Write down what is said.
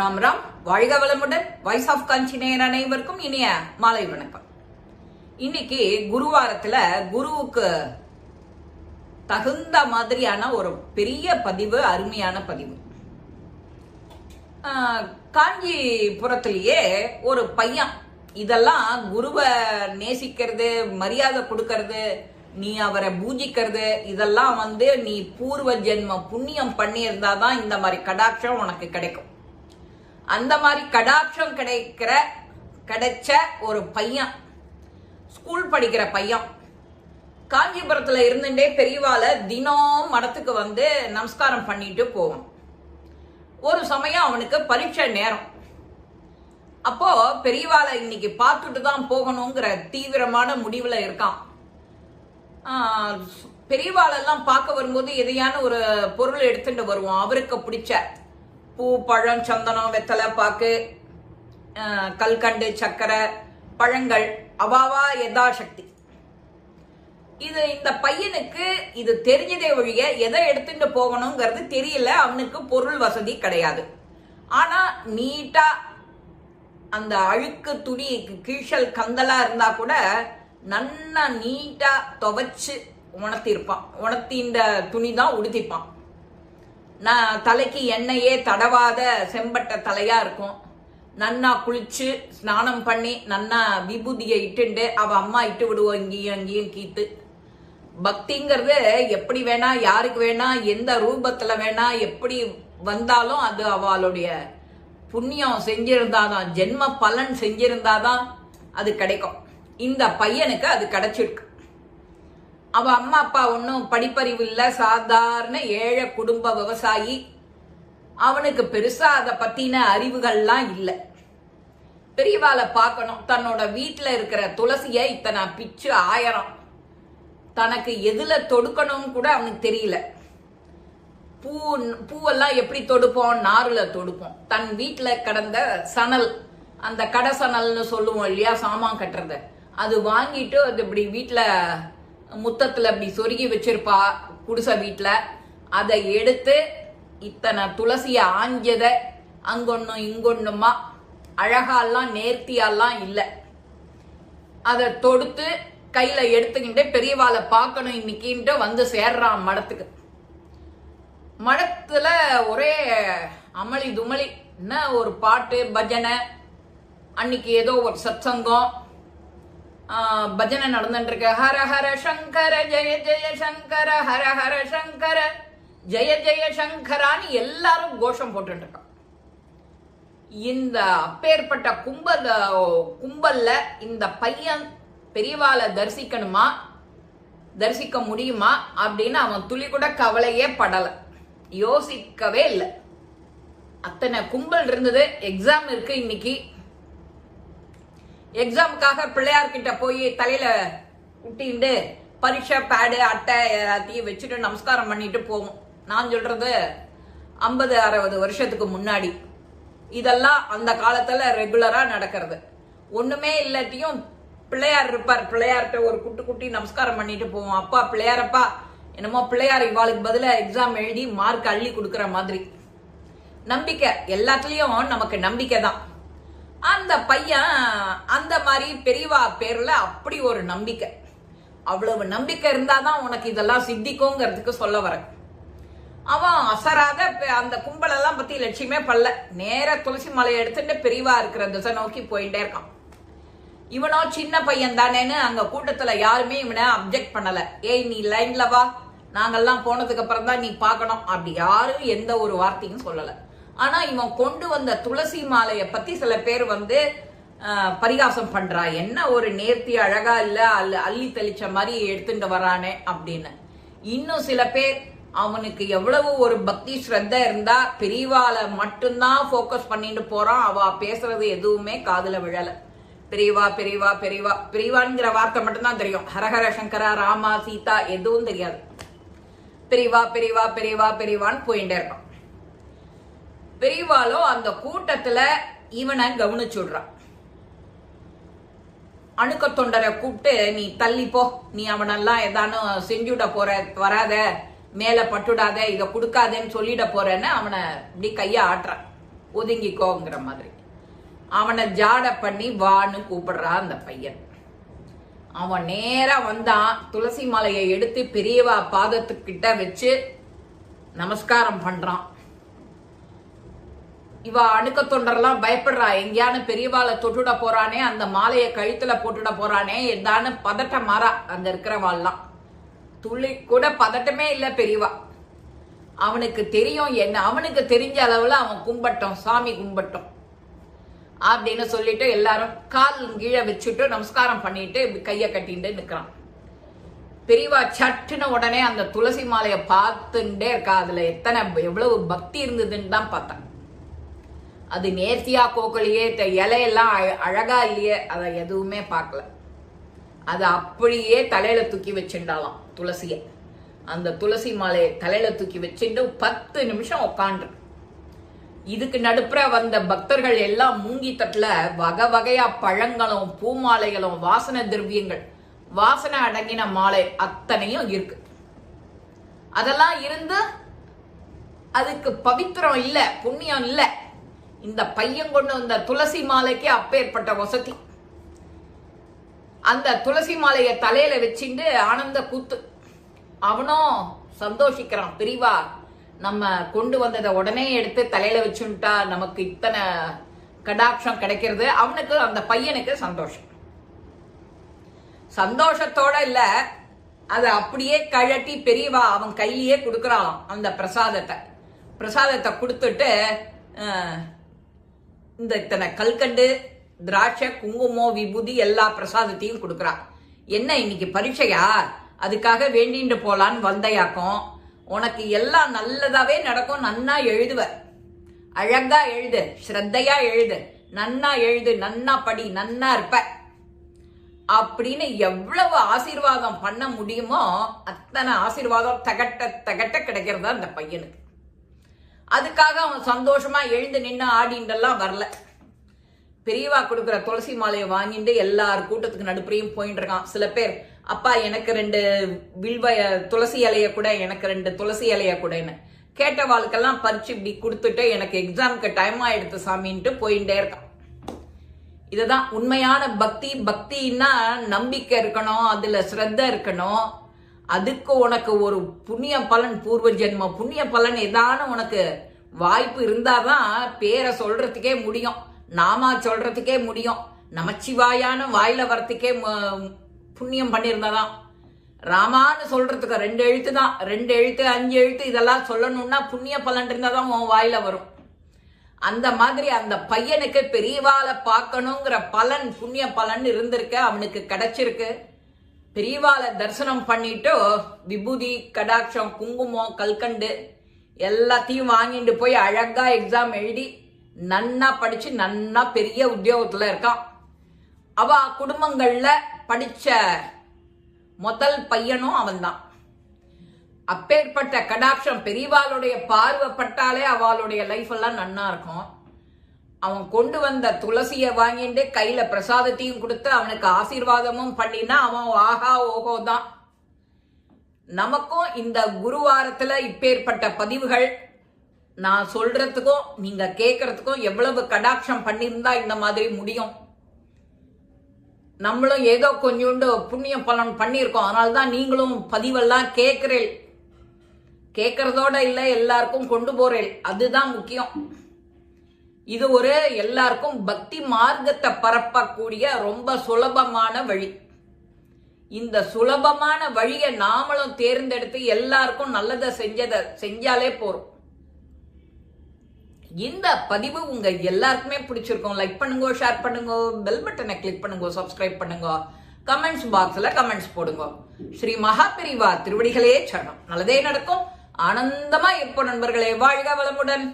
ராம் ராம். வாழ்க வளமுடன். Voice of காஞ்சி நேயர் அனைவருக்கும் இனிய மாலை வணக்கம். இன்னைக்கு குருவாரத்துல குருவுக்கு தகுந்த மாதிரியான ஒரு பெரிய பதிவு, அருமையான பதிவு. காஞ்சிபுரத்திலேயே ஒரு பையன், இதெல்லாம் குருவை நேசிக்கிறது, மரியாதை கொடுக்கறது, நீ அவரை பூஜிக்கிறது, இதெல்லாம் நீ பூர்வ ஜென்ம புண்ணியம் பண்ணியிருந்தாதான் இந்த மாதிரி கடாட்சம் உனக்கு கிடைக்கும். அந்த மாதிரி கடாட்சம் கிடைச்ச ஒரு பையன், ஸ்கூல் படிக்கிற பையன், காஞ்சிபுரத்துல இருந்துட்டே பெரியவாளை தினம் மடத்துக்கு நமஸ்காரம் பண்ணிட்டு போவான். ஒரு சமயம் அவனுக்கு பரீட்சை நேரம். அப்போ பெரியவாளை இன்னைக்கு பார்த்துட்டு தான் போகணுங்கிற தீவிரமான முடிவுல இருக்கான். பெரியவாளெல்லாம் பார்க்க வரும்போது எதையான ஒரு பொருள் எடுத்துட்டு வருவான். அவருக்கு பிடிச்ச பூ, பழம், சந்தனம், வெத்தலை பாக்கு, கல்கண்டு, சக்கரை, பழங்கள், அவாவா யதாசக்தி. இந்த பையனுக்கு இது தெரிஞ்சதே ஒழிய எதை எடுத்துட்டு போகணுங்கிறது தெரியல. அவனுக்கு பொருள் வசதி கிடையாது. ஆனா நீட்டா அந்த அழுக்கு துணி, கீழ்ச்சல் கந்தலா இருந்தா கூட நன்னா நீட்டா துவைச்சு உணர்த்திருப்பான். உணர்த்தின்ற துணி தான் உடுத்திப்பான். நான் தலைக்கு எண்ணெயே தடவாத செம்பட்ட தலையா இருக்கும். நன்னா குளிச்சு ஸ்நானம் பண்ணி நன்னா விபூதியை இட்டுண்டு அவ அம்மா இட்டு விடுவோம் இங்கேயும் அங்கேயும் கீத்து. பக்திங்கிறது எப்படி வேணா, யாருக்கு வேணா, எந்த ரூபத்துல வேணா, எப்படி வந்தாலும் அது அவளுடைய புண்ணியம் செஞ்சிருந்தாதான், ஜென்ம பலன் செஞ்சிருந்தாதான் அது கிடைக்கும். இந்த பையனுக்கு அது கிடைச்சிருக்கு. அவ அம்மா அப்பா ஒன்னும் படிப்பறிவு இல்ல, சாதாரண ஏழை குடும்ப விவசாயி. அவனுக்கு பெருசா அதை பத்தின அறிவுகள்லாம் இல்லை. பெரியவாளை பார்க்கணும். தன்னோட வீட்டுல இருக்கிற துளசிய இத்தனை பிச்சு ஆயிரம், தனக்கு எதுல தொடுக்கணும்னு கூட அவனுக்கு தெரியல. பூவெல்லாம் எப்படி தொடுப்போம்? நாருல தொடுப்போம். தன் வீட்டுல கடந்த சணல், அந்த கடை சணல்னு சொல்லுவோம் இல்லையா, சாமான் கட்டுறது, அது வாங்கிட்டு அது இப்படி வீட்டுல முத்தத்துல இப்படி சொருகி வச்சிருப்பா குடிசை வீட்டுல. அதை எடுத்து இத்தனை துளசிய ஆஞ்சத அங்கொன்னும் இங்கொன்னுமா அழகாலாம் நேர்த்தியாலாம் இல்லை. அதை தொடுத்து கையில எடுத்துக்கிட்டு பெரியவாளை பார்க்கணும் இன்னைக்குன்ட்டு சேர்றான் மடத்துக்கு. மடத்துல ஒரே அமளி துமளி. என்ன ஒரு பாட்டு, பஜனை. அன்னைக்கு ஏதோ ஒரு சத்சங்கம், பஜனை நடந்துட்டு இருக்க. ஹர ஹர சங்கர ஜெய ஜெய சங்கர, ஹர ஹர சங்கர ஜெய ஜெய சங்கரான்னு எல்லாரும் கோஷம் போட்டு இருக்கான். இந்த அப்பேற்பட்ட கும்பல்ல இந்த பையன் பெரியவாளை தரிசிக்கணுமா, தரிசிக்க முடியுமா அப்படின்னு அவன் துளி கூட கவலையே படல, யோசிக்கவே இல்லை. அத்தனை கும்பல் இருந்தது. எக்ஸாம் இருக்கு இன்னைக்கு. எக்ஸாமுக்காக பிள்ளையார்கிட்ட போய் தலையில விட்டிண்டு பரீட்சை பேடு, அட்டை எல்லாத்தையும் வச்சுட்டு நமஸ்காரம் பண்ணிட்டு போவோம். நான் சொல்றது 50-60 வருஷத்துக்கு முன்னாடி. இதெல்லாம் அந்த காலத்துல ரெகுலரா நடக்கிறது. ஒண்ணுமே இல்லாட்டியும் பிள்ளையார் இருப்பார். பிள்ளையார்கிட்ட ஒரு குட்டி நமஸ்காரம் பண்ணிட்டு போவோம். அப்பா பிள்ளையாரப்பா, என்னமோ பிள்ளையார் இவாளுக்கு பதிலா எக்ஸாம் எழுதி மார்க் அள்ளி கொடுக்கற மாதிரி. நம்பிக்கை, எல்லாத்துலயும் நமக்கு நம்பிக்கை தான். அந்த பையன் அந்த மாதிரி பெரியவா பேர்ல அப்படி ஒரு நம்பிக்கை. அவ்வளவு நம்பிக்கை இருந்தாதான் உனக்கு இதெல்லாம் சித்திக்குங்கிறதுக்கு சொல்ல வர. அவன் அசராத அந்த கும்பலெல்லாம் பத்தி லட்சியமே பல்ல. நேர துளசி மலையை எடுத்துட்டு பெரியவா இருக்கிற திசை நோக்கி போயிட்டே இருக்கான். இவனோ சின்ன பையன் தானேன்னு அங்க கூட்டத்துல யாருமே இவனை அப்செக்ட் பண்ணல. ஏய் நீ லைன்ல வா, நாங்கெல்லாம் போனதுக்கு அப்புறம் தான் நீ பாக்கணும், அப்படி யாரும் எந்த ஒரு வார்த்தையும் சொல்லல. ஆனா இவன் கொண்டு வந்த துளசி மாலைய பத்தி சில பேர் பரிகாசம் பண்றா. என்ன ஒரு நேர்த்தி, அழகா இல்ல, அள்ளி தெளிச்ச மாதிரி எடுத்துட்டு வரானே அப்படின்னு. இன்னும் சில பேர் அவனுக்கு எவ்வளவு ஒரு பக்தி ஸ்ரத்த இருந்தா பெரியவாளை மட்டும்தான் போக்கஸ் பண்ணிட்டு போறான். அவ பேசுறது எதுவுமே காதுல விழல. பெரியவா பெரியவா பெரியவா பெரியவான்ங்கிற வார்த்தை மட்டும்தான் தெரியும். ஹரஹர சங்கரா, ராமா, சீதா எதுவும் தெரியாது. பெரியவா பெரியவா பெரியவா பெரியவான்னு போயிட்டே இருக்கான். பெரியவாளோ அந்த கூட்டத்துல இவனை கவனிச்சுடுறான். அணுக்க தொண்டரை கூப்பிட்டு, நீ தள்ளி போ, நீ அவனெல்லாம் ஏதானும் செஞ்சுட போற, வராத, மேல பட்டுடாத, இத கொடுக்காதேன்னு சொல்லிட போறேன்னு அவனை இப்படி கைய ஆட்டுறான். ஒதுங்கிக்கோங்கிற மாதிரி. அவனை ஜாட பண்ணி வான்னு கூப்பிடுறா அந்த பையன். அவன் நேரா வந்தான், துளசி மாலையை எடுத்து பெரியவா பாதத்துக்கிட்ட வச்சு நமஸ்காரம் பண்றான். இவ அணுக்க தொண்டரெல்லாம் பயப்படுறா, எங்கேயானு பெரியவாளை தொட்டுட போறானே, அந்த மாலையை கழுத்துல போட்டுட போறானே எதான்னு பதட்டம் மாறா. அங்க இருக்கிறவாள்லாம் துளி கூட பதட்டமே இல்ல பெரியவா. அவனுக்கு தெரியும் என்ன, அவனுக்கு தெரிஞ்ச அளவுல அவன் கும்பட்டும், சாமி கும்பட்டும் அப்படின்னு சொல்லிட்டு எல்லாரும் கால் கீழே வச்சுட்டு நமஸ்காரம் பண்ணிட்டு கைய கட்டிட்டு நிக்கிறான். பெரியவா சட்டுன்னு உடனே அந்த துளசி மாலையை பார்த்துட்டே இருக்கா. அதுல எவ்வளவு பக்தி இருந்ததுன்னு தான் பார்த்தேன். அது நேர்த்தியா கோக்கலையே, இலையெல்லாம் அழகா இல்லையே, அதை எதுவுமே பார்க்கல. அது அப்படியே தலையில தூக்கி வச்சுட்டாலாம் துளசிய. அந்த துளசி மாலையை தலையில தூக்கி வச்சுட்டு 10 நிமிஷம் உட்காண்டு. இதுக்கு நடுப்புற வந்த பக்தர்கள் எல்லாம் மூங்கி தட்டுல வகை வகையா பழங்களும் பூமாலைகளும் வாசனை திரவியங்கள், வாசனை அடங்கின மாலை அத்தனையும் இருக்கு. அதெல்லாம் இருந்து அதுக்கு பவித்திரம் இல்ல, புண்ணியம் இல்ல. இந்த பையன் கொண்டு வந்த துளசி மாலைக்கு அப்பேற்பட்ட வசதி. அந்த துளசி மாலையை தலையில வச்சுட்டு ஆனந்த கூத்து. அவனும் சந்தோஷிக்கிறான். பிரிவா நம்ம கொண்டு வந்ததை உடனே எடுத்து தலையில வச்சுட்டா நமக்கு இத்தனை கடாட்சம் கிடைக்கிறது. அவனுக்கு, அந்த பையனுக்கு சந்தோஷம். சந்தோஷத்தோட இல்ல, அதை அப்படியே கழட்டி பெரியவா அவன் கையிலேயே கொடுக்கறான். அந்த பிரசாதத்தை கொடுத்துட்டு இந்த இத்தனை கல்கண்டு, திராட்சை, குங்குமம், விபூதி எல்லா பிரசாதத்தையும் கொடுக்கறான். என்ன இன்னைக்கு பரீட்சையா, அதுக்காக வேண்டிட்டு போலான்னு வந்தையாக்கும். உனக்கு எல்லாம் நல்லதாவே நடக்கும், நன்னா எழுதுவ, அழகா எழுது, ஸ்ரத்தையா எழுது, நன்னா எழுது, நன்னா படி, நன்னா இருப்ப அப்படின்னு எவ்வளவு ஆசீர்வாதம் பண்ண முடியுமோ அத்தனை ஆசீர்வாதம் தகட்ட கிடைக்கிறதா அந்த பையனுக்கு. அதுக்காக அவன் சந்தோஷமா எழுந்து நின்று ஆடிண்டெல்லாம் வரல. பெரியவா கொடுக்குற துளசி மாலையை வாங்கிட்டு எல்லார் கூட்டத்துக்கு நடுப்புறையும் போயிட்டு இருக்கான். சில பேர், அப்பா எனக்கு 2 துளசி இலைய கூட, எனக்கு 2 துளசி இலைய கூடன்னு கேட்டவாளுக்கெல்லாம் பறிச்சு இப்படி கொடுத்துட்டு எனக்கு எக்ஸாமுக்கு டைம் ஆயிடுத்து சாமின்ட்டு போயிட்டே இருக்கான். இதுதான் உண்மையான பக்தி. பக்தின்னா நம்பிக்கை இருக்கணும், அதுல ஸ்ரத்த இருக்கணும். அதுக்கு உனக்கு ஒரு புண்ணிய பலன், பூர்வ ஜென்ம புண்ணிய பலன் ஏதான உனக்கு வாய்ப்பு இருந்தாதான் பேரை சொல்றதுக்கே முடியும், நாமா சொல்றதுக்கே முடியும். நமச்சிவாயான வாயில வரத்துக்கே புண்ணியம் பண்ணியிருந்தாதான். ராமான்னு சொல்றதுக்கு 2 எழுத்து தான், 2 எழுத்து 5 எழுத்து இதெல்லாம் சொல்லணும்னா புண்ணிய பலன் இருந்தாதான் உன் வாயில வரும். அந்த மாதிரி அந்த பையனுக்கு பெரியவாளை பார்க்கணுங்கிற பலன், புண்ணிய பலன் இருந்திருக்கு, அவனுக்கு கிடைச்சிருக்கு. பெரியவாளை தரிசனம் பண்ணிட்டு விபூதி, கடாட்சம், குங்குமம், கல்கண்டு எல்லாத்தையும் வாங்கிட்டு போய் அழகா எக்ஸாம் எழுதி நன்னா படிச்சு நன்னா பெரிய உத்தியோகத்துல இருக்கான். அவ குடும்பங்கள்ல படிச்ச முதல் பையனும் அவன்தான். அப்பேற்பட்ட கடாட்சம், பெரியவாளுடைய பார்வைப்பட்டாலே அவளுடைய லைஃப் எல்லாம் நன்னா இருக்கும். அவன் கொண்டு வந்த துளசிய வாங்கிட்டு கையில பிரசாதத்தையும் கொடுத்து அவனுக்கு ஆசீர்வாதமும் பண்ணினா அவன் ஆஹா ஓஹோ தான். நமக்கும் இந்த குருவாரத்துல இப்பேற்பட்ட பதிவுகள் நான் சொல்றதுக்கும் நீங்க கேட்கறதுக்கும் எவ்வளவு கடாட்சம் பண்ணியிருந்தா இந்த மாதிரி முடியும். நம்மளும் ஏதோ கொஞ்சோண்டு புண்ணிய பலன் பண்ணியிருக்கோம், அதனால்தான் நீங்களும் பதிவெல்லாம் கேட்கறதோட இல்லை, எல்லாருக்கும் கொண்டு போறேன், அதுதான் முக்கியம். இது ஒரு எல்லாருக்கும் பக்தி மார்க்கத்தை பரப்பக்கூடிய ரொம்ப சுலபமான வழி. இந்த சுலபமான வழியை நாமளும் தேர்ந்தெடுத்து எல்லாருக்கும் நல்லதை செஞ்சாலே போறோம். இந்த பதிவு உங்க எல்லாருக்குமே பிடிச்சிருக்கும். லைக் பண்ணுங்க, ஷேர் பண்ணுங்க, பெல் பட்டனை கிளிக் பண்ணுங்க, சப்ஸ்கிரைப் பண்ணுங்க, கமெண்ட்ஸ் பாக்ஸ்ல கமெண்ட்ஸ் போடுங்க. ஸ்ரீ மகாபெரிவா திருவடிகளே சரணம். நல்லதே நடக்கும். ஆனந்தமா இருப்போம் நண்பர்களே. வாழ்க வளமுடன்.